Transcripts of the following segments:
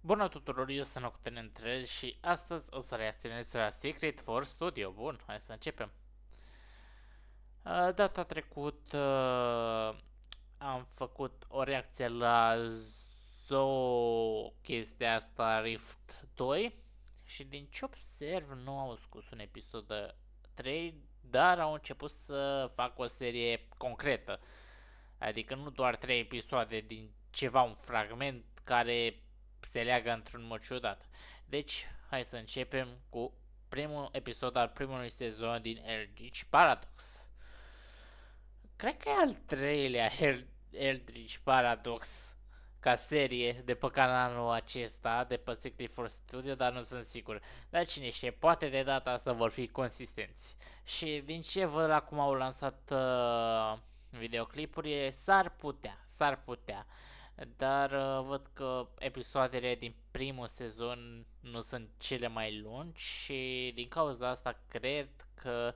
Bună tuturor, eu sunt Octen Întreg și astăzi o să reacționez la Secret Force Studio. Bun, hai să începem. Data trecută am făcut o reacție la Zoo, chestia asta Rift 2 și din ce observ nu au scos un episod 3, dar au început să facă o serie concretă. Adică nu doar 3 episoade din ceva, un fragment care se leagă într-un mod ciudat. Deci, hai să începem cu primul episod al primului sezon din Eldritch Paradox. Cred că e al treilea Eldritch Paradox ca serie de pe canalul acesta, de pe Secret Force Studio, dar nu sunt sigur. Dar cine știe, poate de data asta vor fi consistenți. Și din ce văd acum au lansat videoclipuri, s-ar putea. Dar văd că episoadele din primul sezon nu sunt cele mai lungi și din cauza asta cred că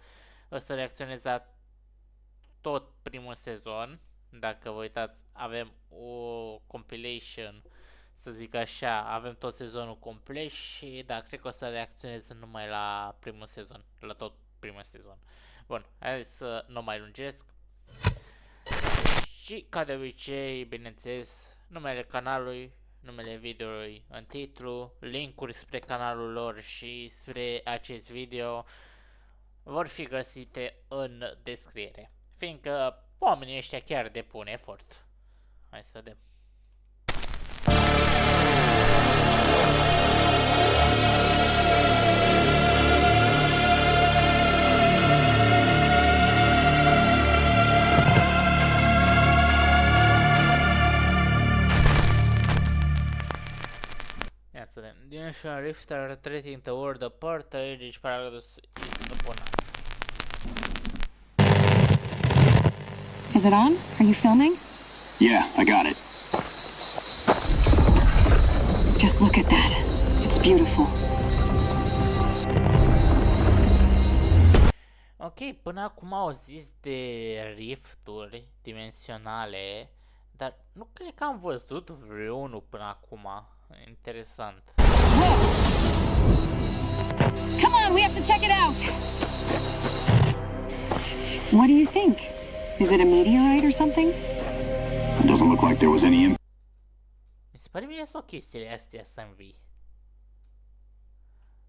o să reacționez la tot primul sezon. Dacă vă uitați, avem o compilation, să zic așa, avem tot sezonul complet și da, cred că o să reacționez numai la primul sezon, la tot primul sezon. Bun, hai să nu mai lungesc. Și ca de obicei, bineînțeles, numele canalului, numele videoului în titlu, linkuri spre canalul lor și spre acest video vor fi găsite în descriere, fiindcă oamenii ăștia chiar depun efort. Hai să vedem. Ia să vedem. Dimensional Rift are retreating the world apart, Eldritch Paradox is upon us. Is it on? Are you filming? Yeah, I got it. Just look at that. It's beautiful. Ok, până acum au zis de rifturi dimensionale, dar nu cred că am văzut vreunul până acum. Interesant. Come on, we have to check it out. What do you think? Is it a meteorite or something? It doesn't look like there was any Mi se pare mie sau chestiile astea să învii.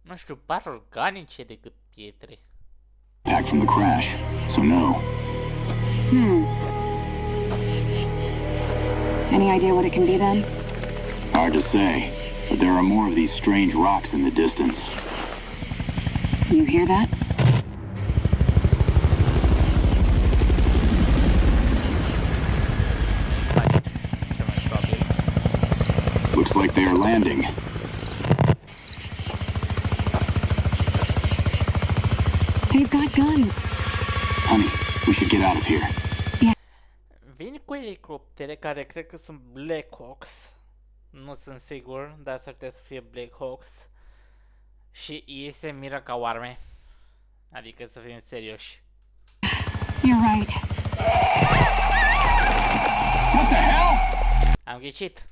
Nu știu, par organice decât pietre. impact from the crash, so no. Any idea what it can be then? Hard to say, but there are more of these strange rocks in the distance. You hear that? Ce mai probabil. Looks like they are landing. They've got guns. Honey, we should get out of here. Vin cu elicoptere care cred că sunt Black Hawks. Nu sunt sigur, dar s-ar putea să fie Black Hawks. Și ei se miră ca oarme. Adică să fim serioși. You're right. What the hell? Am ghicit.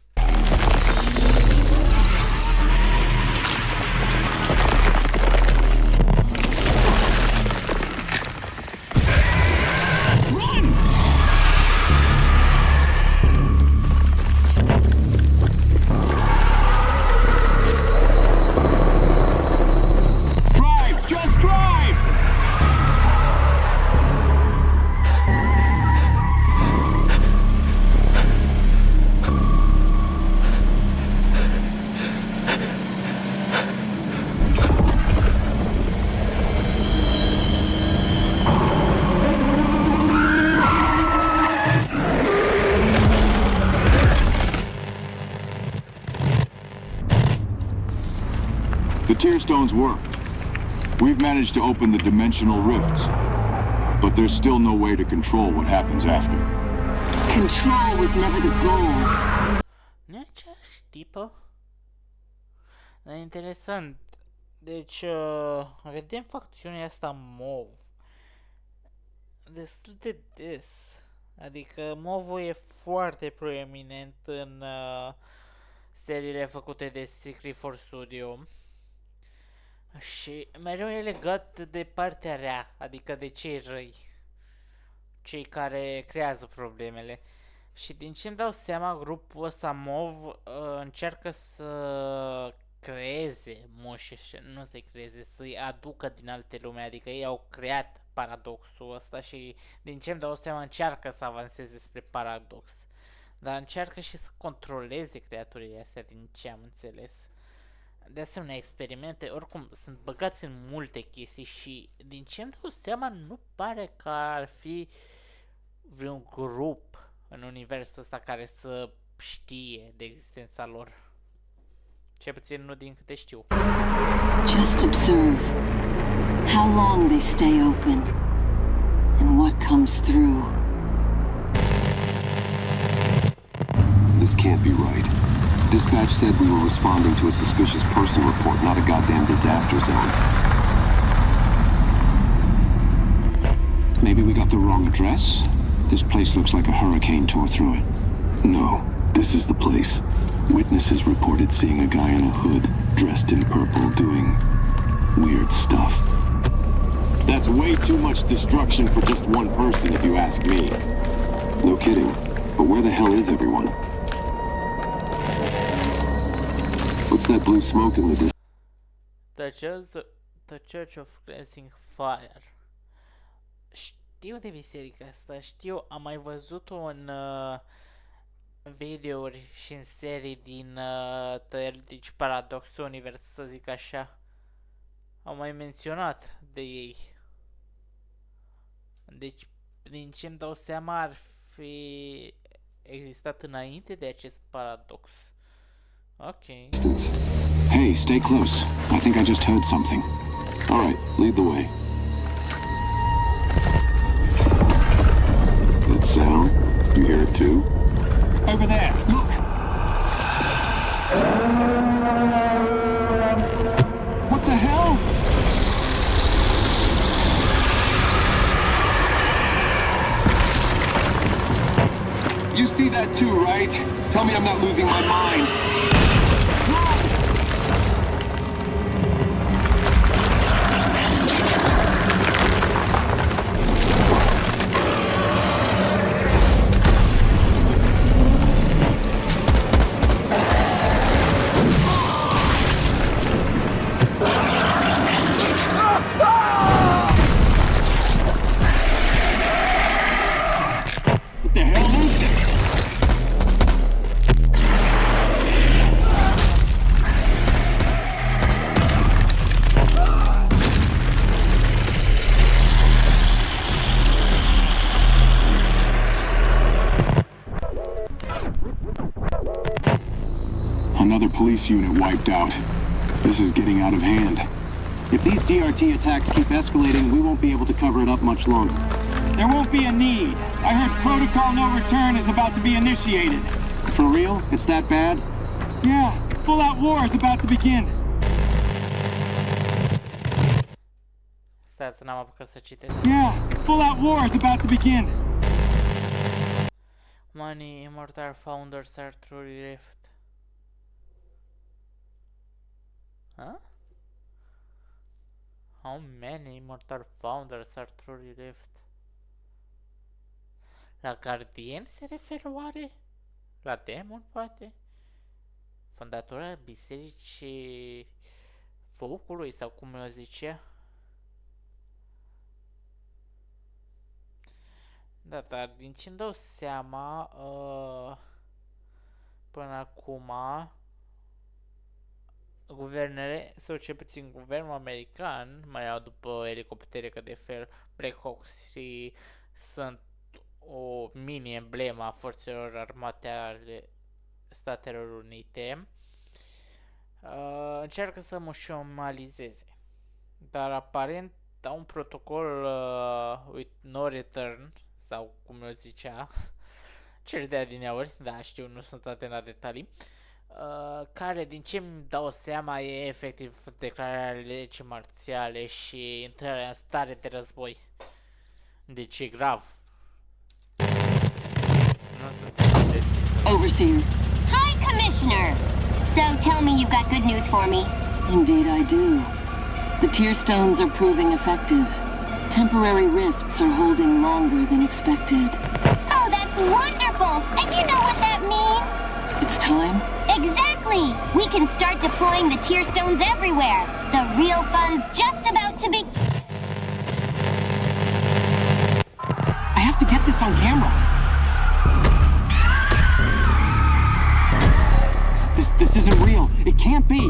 Drive! Just drive! The tear stones work. We've managed to open the dimensional rifts, but there's still no way to control what happens after. Control was never the goal. Nu e aceeași tipă? Dar e interesant. Deci, vedem facțiunea asta MOV destul de des. Adică MOV-ul e foarte proeminent în seriile făcute de Secret Force Studio. Și mereu e legat de partea rea, adică de cei răi, cei care creează problemele. Și din ce îmi dau seama, grupul ăsta MOV încearcă să creeze moși, nu să-i creeze, să-i aducă din alte lume, adică ei au creat paradoxul ăsta și din ce îmi dau seama încearcă să avanseze spre paradox. Dar încearcă și să controleze creaturile astea, din ce am înțeles. De asemenea, experimente, oricum, sunt băgați în multe chestii și din ce îmi dau seama, nu pare că ar fi vreun grup în universul ăsta care să știe de existența lor. Cel puțin nu din câte știu. Just observe how long they stay open and what comes through. This can't be right. Dispatch said we were responding to a suspicious person report, not a goddamn disaster zone. Maybe we got the wrong address? This place looks like a hurricane tore through it. No, this is the place. Witnesses reported seeing a guy in a hood, dressed in purple, doing weird stuff. That's way too much destruction for just one person, if you ask me. No kidding. But where the hell is everyone? What's that blue smoke in the distance? The Church of Cleansing Fire. Știu de biserica asta, știu, am mai văzut-o în videouri și în serii din Teoretic Paradox Universe, să zic așa. Am mai menționat de ei. Deci, din ce îmi dau seama, ar fi existat înainte de acest paradox. Ok. Hey, stay close. I think I just heard something. All right, lead the way. That sound? You hear it too? Over there, look! What the hell? You see that too, right? Tell me I'm not losing my mind. Another police unit wiped out. This is getting out of hand. If these DRT attacks keep escalating, we won't be able to cover it up much longer. There won't be a need. I heard Protocol No Return is about to be initiated. For real? It's that bad? Yeah, full-out war is about to begin. Stați, n-am apucat să citesc. Yeah, full-out war is about to begin. Many immortal founders are truly left. Huh? How many immortal founders are truly left? La Guardian se referă oare? La Demon, poate? Fondatora Bisericii Focului, sau cum o zicea? Da, dar din ce-mi dau seama, până acum, guvernele, sau cel puțin guvernul american, mai au după elicoptere, că de fel Black Hawks și sunt o mini-emblemă a forțelor armate ale Statelor Unite, încearcă să mușomalizeze. Dar aparent au un protocol with no return, sau cum o zicea, cel de adineauri, da, știu, nu sunt atent la detalii, care, din ce îmi dau seama, e efectiv declararea legii marțiale și intrarea în stare de război. Deci e grav. Nu suntem de... Overseer. Hi, Commissioner. So tell me you've got good news for me. Indeed I do. The tear stones are proving effective. Temporary rifts are holding longer than expected. Oh, that's wonderful! And you know what that means? It's time? Exactly! We can start deploying the tear stones everywhere. The real fun's just about to be... I have to get this on camera. This isn't real. It can't be.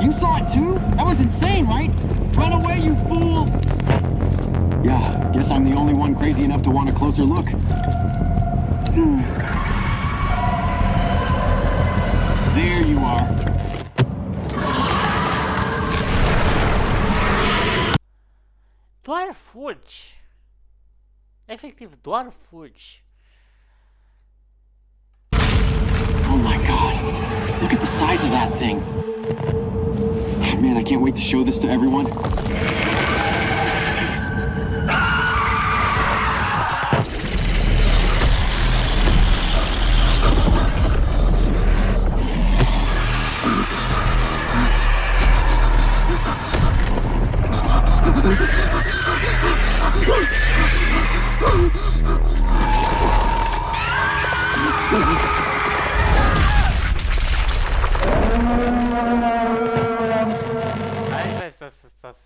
You saw it too? That was insane, right? Run away, you fool! Yeah, guess I'm the only one crazy enough to want a closer look. There you are. Doar fugi. Efectiv, doar fugi. Oh my god. Look at the size of that thing. Man, I can't wait to show this to everyone.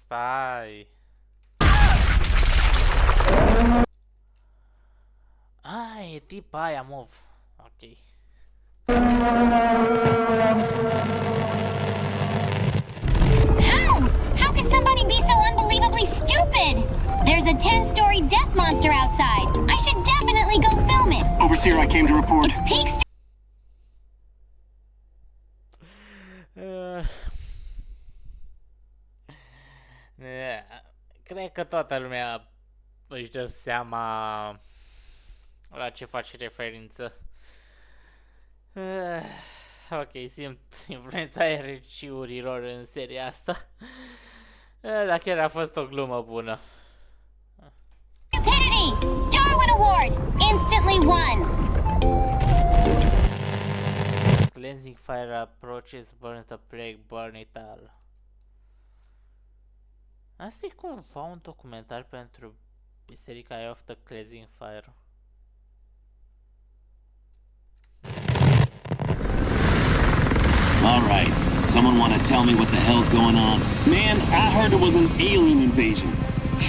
Stai. Ah, e tipa aia mov. Ok. How can somebody be so unbelievably stupid? There's a 10-story death monster outside. I should definitely go film it. Overseer, I came to report. Peaks. Cred că toată lumea își dă seama la ce face referință. Ok, simt influența RC-urilor în seria asta. Dar chiar a fost o glumă bună. Stupidity! Darwin Award! Instantly won! Cleansing fire approaches, burn the plague, burn it all. Asta e cumva un documentar pentru Biserica Eye of the Cleansing Fire. Alright, someone want to tell me what the hell's going on? Man, I heard it was an alien invasion.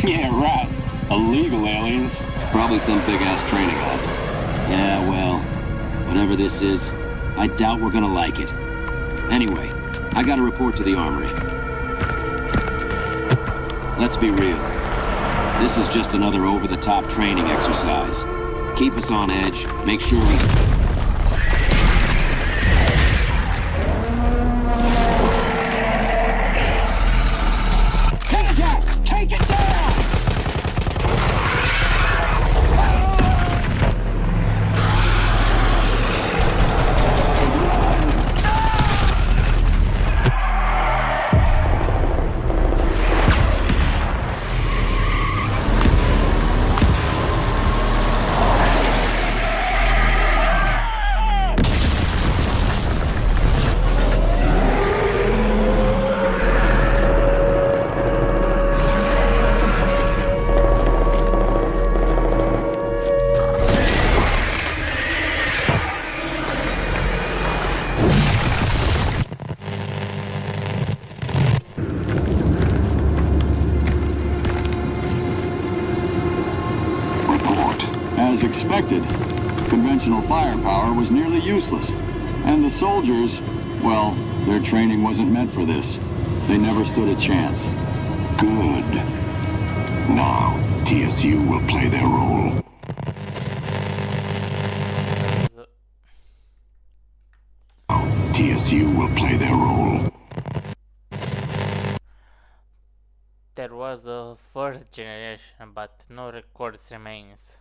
Yeah, right. Illegal aliens. Probably some big-ass training hub. Yeah, well, whatever this is, I doubt we're gonna like it. Anyway, I gotta report to the armory. Let's be real. This is just another over-the-top training exercise. Keep us on edge, make sure we... Take it down! Take it down! As expected, conventional firepower was nearly useless. And the soldiers, well, their training wasn't meant for this. They never stood a chance. Good. Now, TSU will play their role. TSU will play their role. There was a first generation, but no records remains.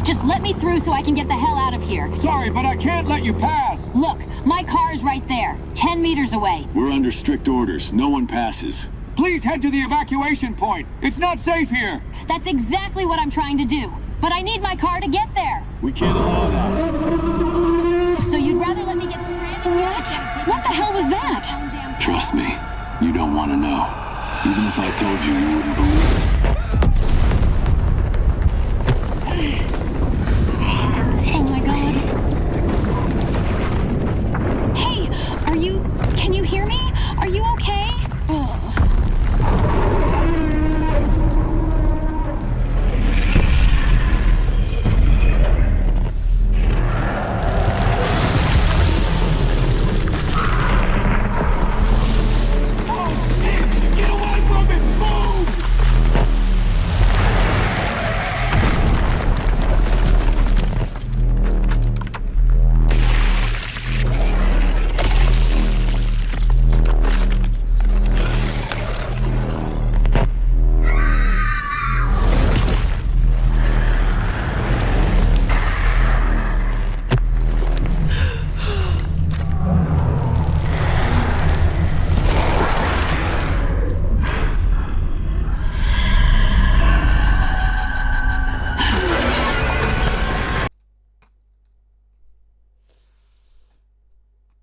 Just let me through so I can get the hell out of here. Sorry, but I can't let you pass! Look, my car's right there, 10 meters away. We're under strict orders. No one passes. Please head to the evacuation point. It's not safe here. That's exactly what I'm trying to do. But I need my car to get there. We can't allow that. So you'd rather let me get stranded? What? What the hell was that? Trust me, you don't want to know. Even if I told you, you wouldn't believe it. Oh my god. Hey, can you hear me? Are you okay?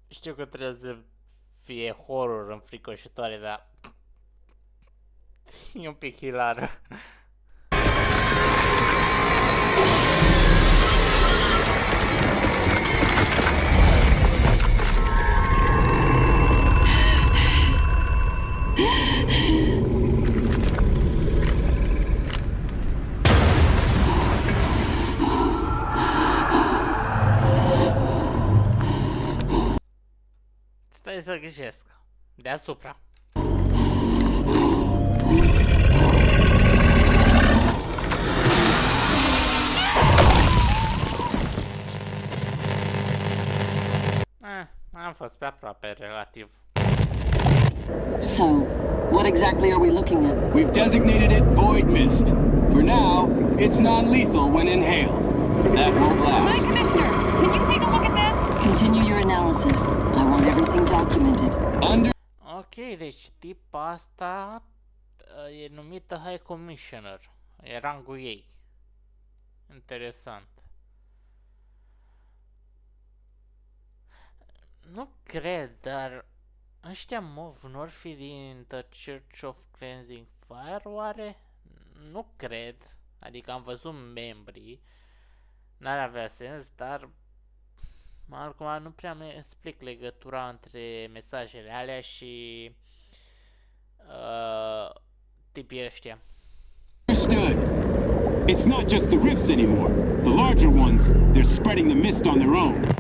Știu că trebuie să fie horror înfricoșătoare, dar e un pic hilară. Stai să grijesc. Deasupra. Am fost pe aproape, relativ. So, what exactly are we looking at? We've designated it Void Mist. For now, it's non-lethal when inhaled. That won't My last. commissioner, can you take a look at this? Continue your analysis. I want everything documented. Under Ok, deci tipa asta e numită High Commissioner. E rangul ei. Interesant. Nu cred, dar ăștia MOV nu ar fi din The Church of Cleansing Fire, oare? Nu cred. Adică am văzut membrii. N-ar avea sens, dar acum nu prea mi explic legătura între mesajele alea și tipii ăștia. Understood. It's not just the rifts anymore. The larger ones, they're spreading the mist on their own.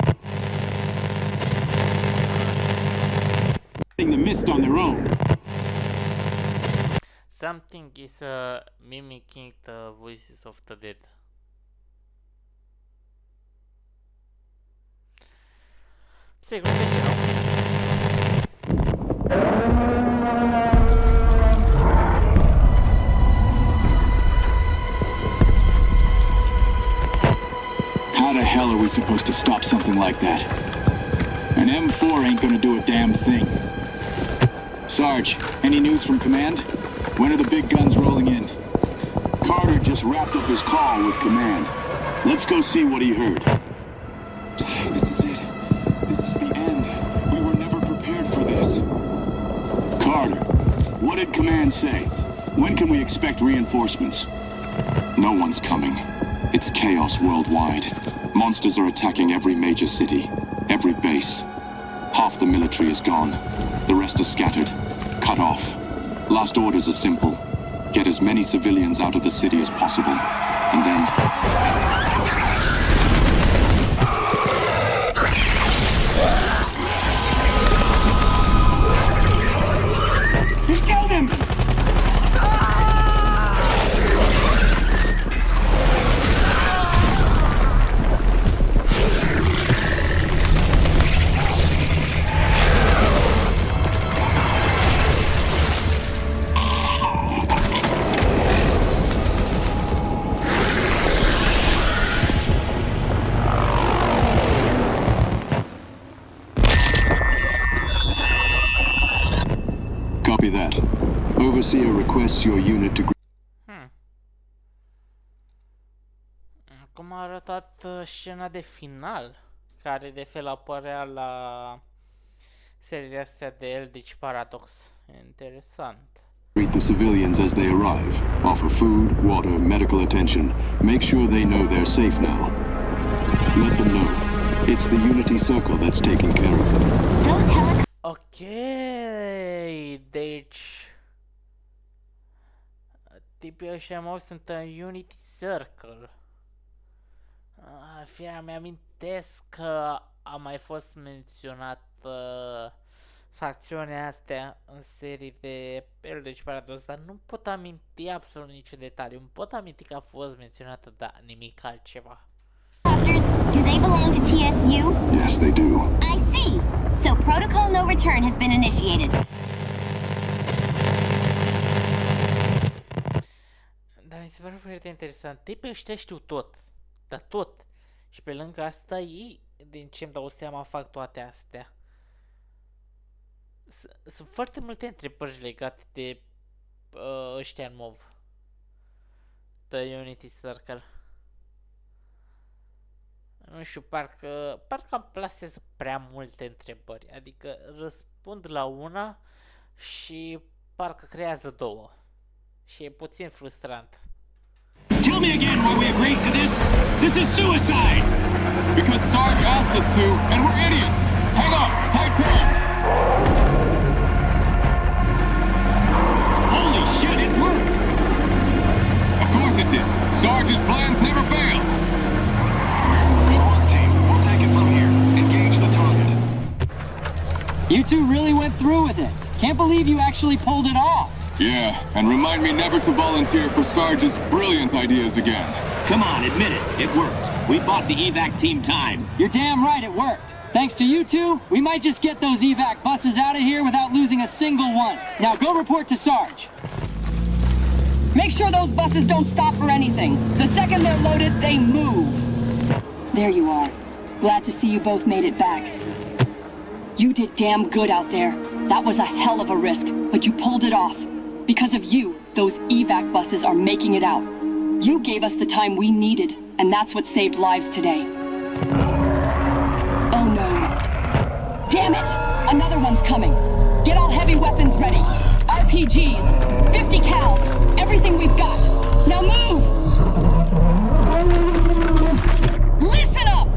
Spreading the mist on their own. Something is mimicking the voices of the dead. Sigur, de ce nu? How the hell are we supposed to stop something like that? An M4 ain't gonna do a damn thing. Sarge, any news from command? When are the big guns rolling in? Carter just wrapped up his call with command. Let's go see what he heard. This is it. This is the end. We were never prepared for this. Carter, what did command say? When can we expect reinforcements? No one's coming. It's chaos worldwide. Monsters are attacking every major city, every base. Half the military is gone. The rest are scattered, cut off. Last orders are simple. Get as many civilians out of the city as possible, and then... He killed him! Copy that. Overseer requests your unit to... Acum a arătat scena de final, care de fel apărea la seria astea de Eldritch Paradox. Interesant. Greet the civilians as they arrive. Offer food, water, medical attention. Make sure they know they're safe now. Let them know. It's the Unity Circle that's taking care of them. Ok, deci tipii ăștia mari sunt în Unity Circle. Firea mi-amintesc că a mai fost menționat facțiunea astea în serii de Eldritch Paradox, dar nu pot aminti absolut niciun detaliu. Îmi pot aminti că a fost menționată, dar nimic altceva. Do they belong to TSU? Yes, they do. I see. So protocol no return has been initiated. Dar mi se pare foarte interesant. Tipii ăștia știu tot. Dar tot. Și pe lângă asta ei, din ce îmi dau seama, fac toate astea. Sunt foarte multe întrebări legate de ăștia în MOV. The Unity Circle. Nu știu, parcă îmi plasează prea multe întrebări. Adică răspund la una și parcă creează două. Și e puțin frustrant. Tell me again why we agreed to this. This is suicide. Because Sarge asked us to, and we're idiots. Hang on, tight turn. Holy shit, it worked. Of course it did. Sarge's plans never fail. Good work, team. We'll take it from here. Engage the target. You two really went through with it. Can't believe you actually pulled it off. Yeah, and remind me never to volunteer for Sarge's brilliant ideas again. Come on, admit it. It worked. We bought the evac team time. You're damn right it worked. Thanks to you two, we might just get those evac buses out of here without losing a single one. Now go report to Sarge. Make sure those buses don't stop for anything. The second they're loaded, they move. There you are. Glad to see you both made it back. You did damn good out there. That was a hell of a risk, but you pulled it off. Because of you, those evac buses are making it out. You gave us the time we needed, and that's what saved lives today. Oh no. Damn it! Another one's coming. Get all heavy weapons ready. RPGs, 50 cal, everything we've got. Now move! Listen up!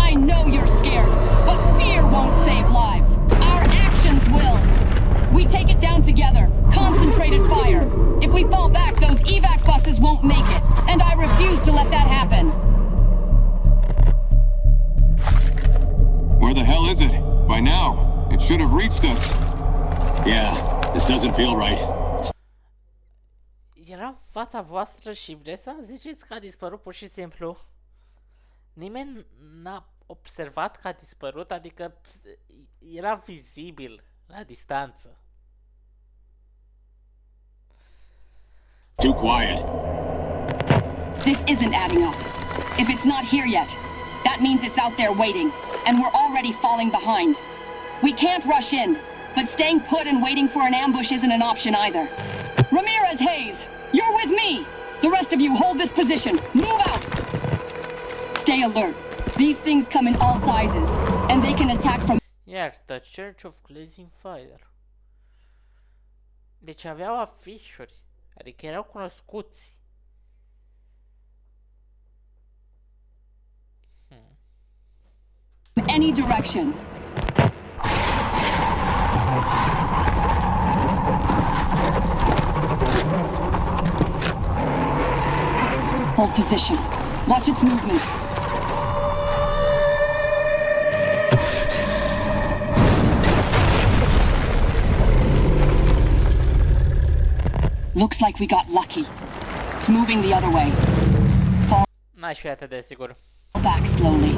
I know you're scared, but fear won't save lives. Our actions will. We take it down together. Concentrated fire. If we fall back, those evac buses won't make it. And I refuse to let that happen. Where the hell is it? By now, it should have reached us. Yeah, this doesn't feel right. Era în fața voastră și vreți să ziceți că a dispărut pur și simplu? Nimeni n-a observat că a dispărut, adică era vizibil la distanță. Too quiet. This isn't adding up. If it's not here yet, that means it's out there waiting, and we're already falling behind. We can't rush in, but staying put and waiting for an ambush isn't an option either. Ramirez Hayes, you're with me! The rest of you hold this position. Move out! Stay alert. These things come in all sizes, and they can attack from... Iar The Church of Blazing Fire. Deci aveau afișuri. Adică erau cunoscuți. Any direction. Hold position. Watch its movements. Looks like we got lucky. It's moving the other way. Fall N-aș fi atât de sigur. back slowly.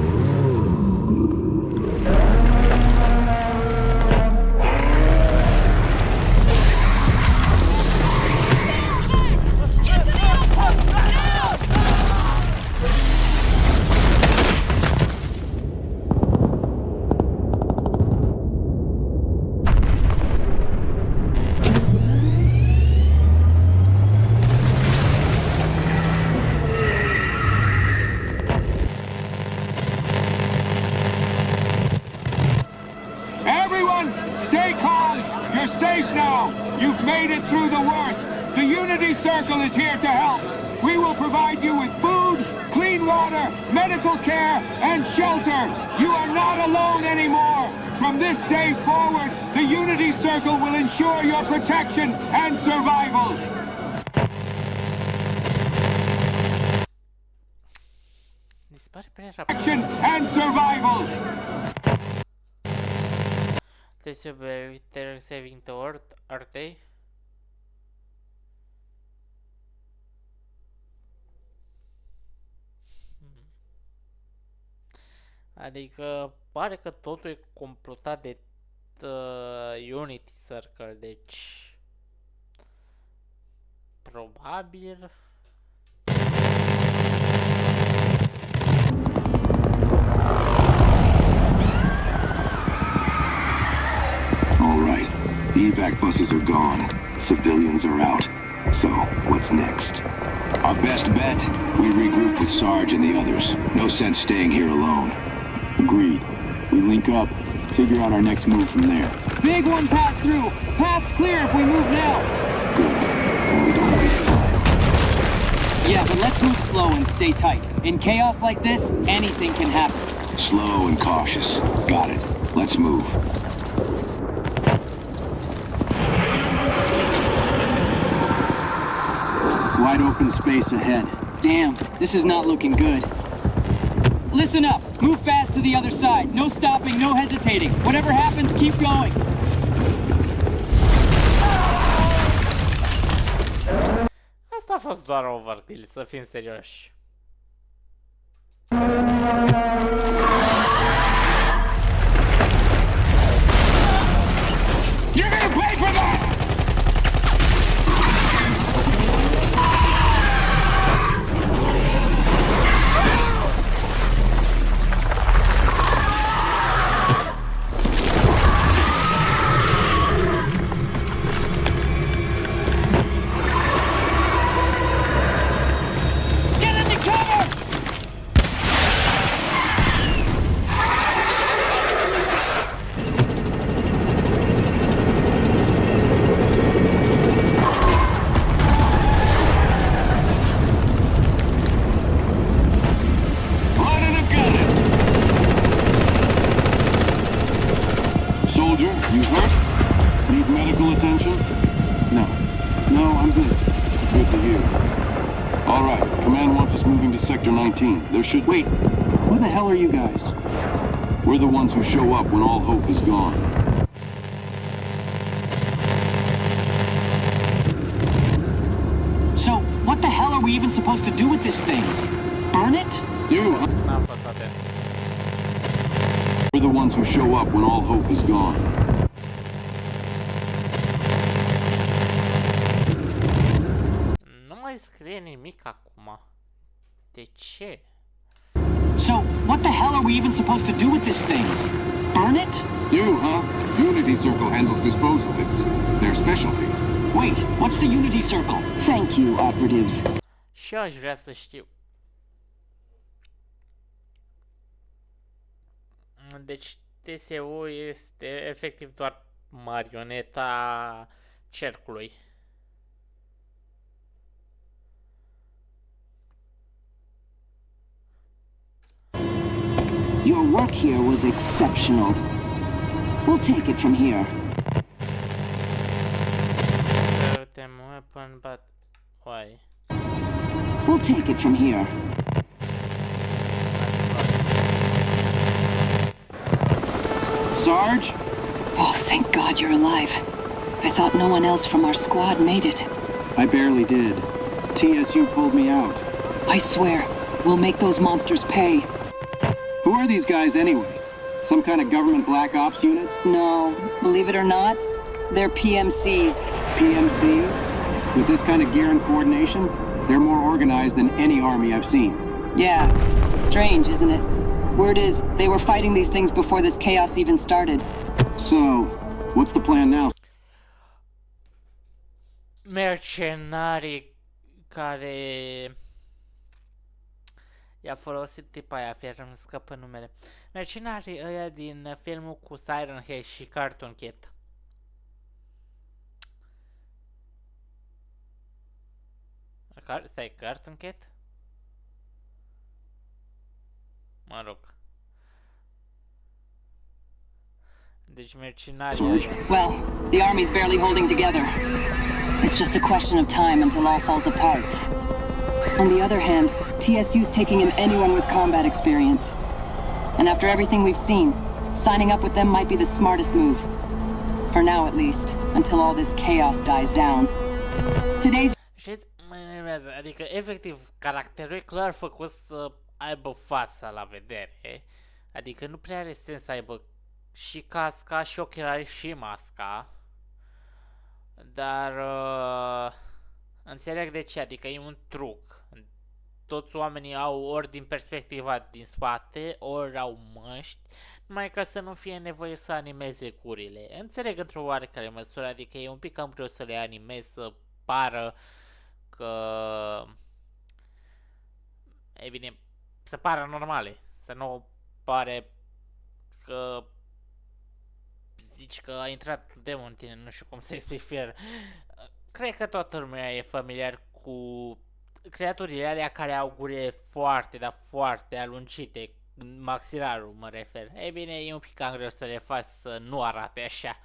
You've made it through the worst. The Unity Circle is here to help. We will provide you with food, clean water, medical care, and shelter. You are not alone anymore. From this day forward, the Unity Circle will ensure your protection and survival. Dispare prea rapid. Protection and survival. Deci they're saving the earth, are they? Adică pare că totul e complotat de Unity Circle, deci probabil. All right. The evac buses are gone. Civilians are out. So, what's next? Our best bet? We regroup with Sarge and the others. No sense staying here alone. Agreed. We link up, figure out our next move from there. Big one passed through. Path's clear if we move now. Good. Then we don't waste time. Yeah, but let's move slow and stay tight. In chaos like this, anything can happen. Slow and cautious. Got it. Let's move. Wide open space ahead. Damn, this is not looking good. Listen up. Move fast to the other side. No stopping, no hesitating. Whatever happens, keep going. Asta a fost doar overkill, să fim serioși. You're gonna pay for that! Get into cover! Running and gunning! Soldier, you hurt? Need medical attention? No. No, I'm good. Good to hear. All right, Command wants us moving to Sector 19. There should... Wait, who the hell are you guys? We're the ones who show up when all hope is gone. So, what the hell are we even supposed to do with this thing? Burn it? You, N-am fost atent. we're the ones who show up when all hope is gone. Nu mai scrie nimic acum. De ce? So, what the hell are we even supposed to do with this thing? Burn it? You, huh? Unity Circle handles disposal. It's their specialty. Wait, what's the Unity Circle? Thank you, operatives. Și eu aș vrea să știu. Deci TSU este efectiv doar marioneta cercului. Your work here was exceptional. We'll take it from here. Them weapon, but why? We'll take it from here. Sarge? Oh, thank God you're alive. I thought no one else from our squad made it. I barely did. TSU pulled me out. I swear, we'll make those monsters pay. Who are these guys anyway? Some kind of government black ops unit? No, believe it or not, they're PMCs. PMCs? With this kind of gear and coordination, they're more organized than any army I've seen. Yeah, strange, isn't it? Word is, they were fighting these things before this chaos even started. So, what's the plan now? Mercenarii care i-a folosit tipa aia, fier îmi scapă numele. Mercenarii ăia din filmul cu Siren Head și Cartoon Cat. Stai, Cartoon Cat? Mă rog. Deci mercenarii. Well, the army's barely holding together. It's just a question of time until all falls apart. On the other hand, TSU's taking in anyone with combat experience. And after everything we've seen, signing up with them might be the smartest move. For now, at least, until all this chaos dies down. Today's... Știți, mă enervează, adică efectiv caracterul e clar făcut să aibă fața la vedere. Adică nu prea are sens să aibă și casca, și ochelari, și masca. Dar înțeleg de ce, adică e un truc. Toți oamenii au ori din perspectiva din spate, ori au măști, numai ca să nu fie nevoie să animeze curile. Înțeleg într-o oarecare măsură, adică e un pic cam greu să le animezi să pară că... E bine, să pară normale, să nu pare că zici că a intrat un demon în tine, nu știu cum să explic fier. Cred că toată lumea e familiar cu creaturile alea care au gurile foarte, dar foarte alungite, maxilarul mă refer. Ei bine, e un pic cam greu să le faci să nu arate așa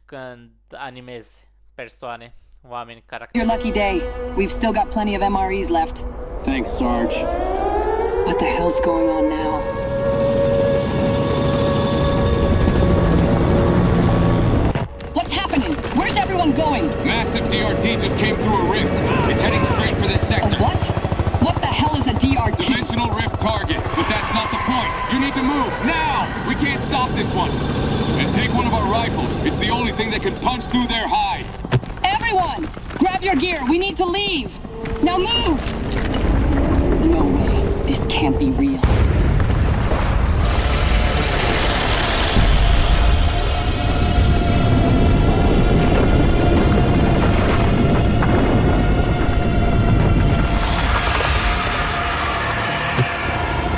când animezi persoane, oameni, caractere. Your lucky day. We've still got plenty of MREs left. Thanks, Sarge. What the hell's going on now? What's happening? Where's everyone going? Massive DRT just came through a rift. It's heading straight for this A sector. what? What the hell is a DRT? Dimensional rift target, but that's not the point. You need to move, now! We can't stop this one. And take one of our rifles. It's the only thing that can punch through their hide. Everyone! Grab your gear. We need to leave. Now move! No way. This can't be real.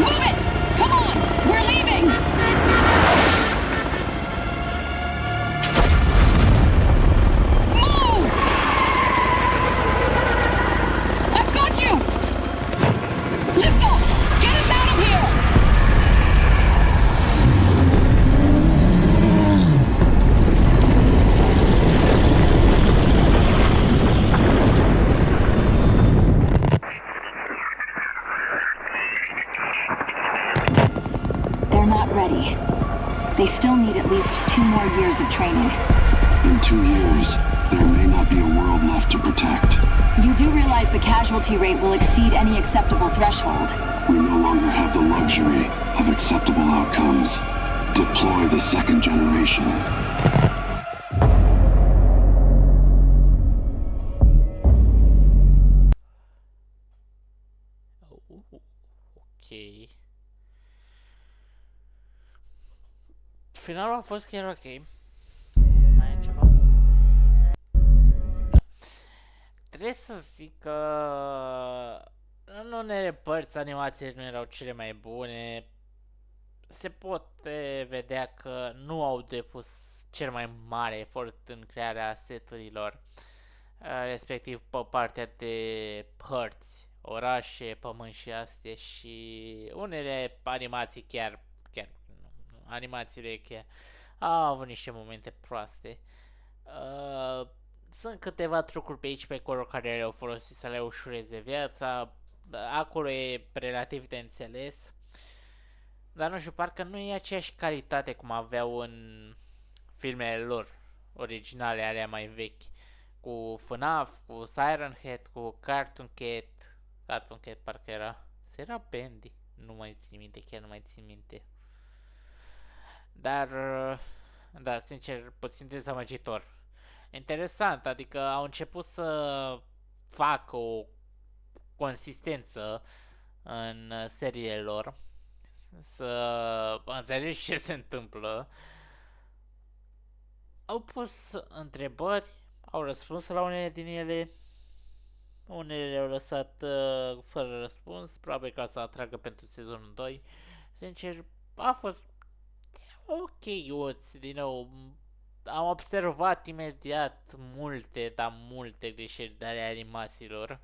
Move it! Come on! We're leaving! Move! I've got you! Lift off! Get us out of here! They're not ready. They still need at least 2 more years of training. In 2 years, there may not be a world left to protect. You do realize the casualty rate will exceed any acceptable threshold. We no longer have the luxury of acceptable outcomes. Deploy the second generation. Ok. Finalul a fost chiar ok. Mai e ceva? Trebuie să zic că în unele părți animațiile nu erau cele mai bune. Se poate vedea că nu au depus cel mai mare efort în crearea seturilor, respectiv pe partea de părți, orașe, pământ și astea, și unele animații chiar animațiile chiar au avut niște momente proaste. Sunt câteva trucuri pe aici pe acolo care le-au folosit să le ușureze viața. Acolo e relativ de înțeles. Dar nu știu, parcă nu e aceeași calitate cum aveau în filmele lor originale, alea mai vechi. Cu FNAF, cu Siren Head, cu Cartoon Cat. Cartoon Cat parcă era. Se era Bendy. Nu mai țin minte, chiar nu mai țin minte. Dar, da, sincer, puțin dezamăgitor. Interesant, adică au început să facă o consistență în seriile lor, să înțelegi ce se întâmplă. Au pus întrebări, au răspuns la unele din ele, unele le-au lăsat fără răspuns, probabil ca să atragă pentru sezonul 2. Sincer, a fost ok, Ioț, din nou. Am observat imediat multe, dar multe greșeli de ale animațiilor.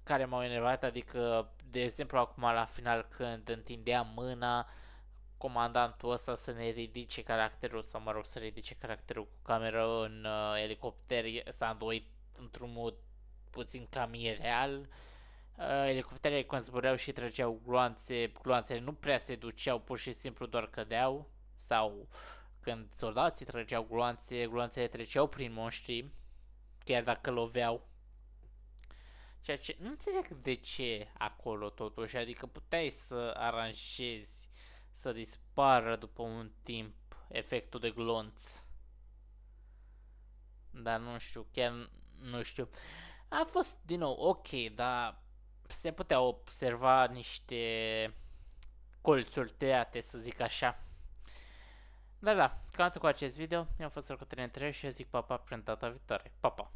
care m-au enervat, adică, de exemplu, acum la final când întindea mâna comandantul ăsta să ne ridice caracterul, sau mă rog, să ridice caracterul cu cameră în elicopter, s-a îndoit într-un mod puțin cam ireal. Elicopterele când zbureau și trăgeau gloanțele nu prea se duceau, pur și simplu doar cădeau, sau când soldații trăgeau gloanțele treceau prin monștri, chiar dacă loveau. Ceea ce nu înțeleg de ce acolo totuși, adică puteai să aranjezi să dispară după un timp efectul de glonț. Dar nu știu, chiar nu știu. A fost din nou ok, dar se putea observa niște colțuri tăiate, să zic așa. Dar da, cam atât cu acest video. Eu am fost Răcotenent și eu zic papa până data viitoare. Pa, pa!